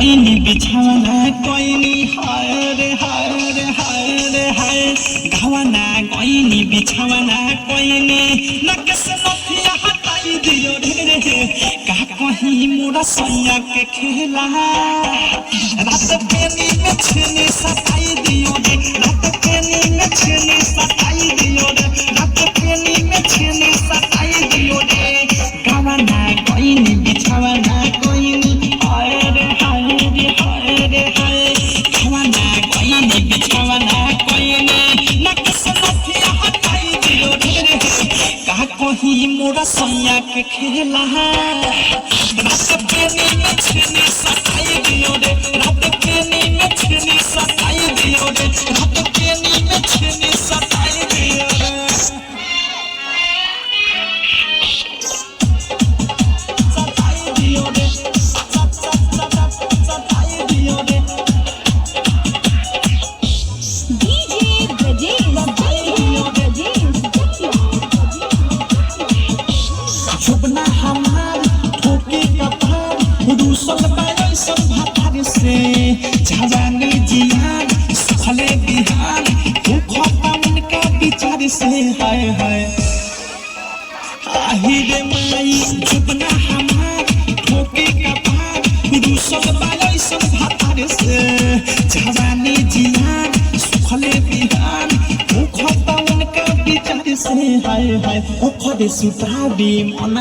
कोइनी बिछावना कोइनी हाय रे हाय रे हाय रे हाय गवाना कोइनी बिछावना कोइनी नकस नथिया हटाई दियो रे का कहीं मोरा सैया के खेला रात पेनी में छेनी सताई दियो रे रात पेनी में छेनी सताई दियो रे रात पेनी में छेनी सताई दियो रे गवाना कोइनी बिछावना कोइनी हाय रे हाय रे हाय रे हाय गवाना कोइनी बिछावना कोइनी नकस नथिया हटाई दियो रे का कहीं मोरा सैया के खेला रात पेनी में छेनी सताई दियो रे रात पेनी में छेनी सताई दियो रे रात पेनी में छेनी सताई दियो रे सताई दियो रे सताई दियो रे डीजे ब्रजेश शुभना हमार ठोके कपार रूसल बाई सब भातार से जवानी जियान सुखले बिहान भूखता उनका विचार से हाय हाय आही रे माई शुभना हमार ठोके कपार रूसल बाई सब भातार से जवानी जियान सुखले बिहान भूखता उनका विचार से हाय हाय ओखरे सुताबी मन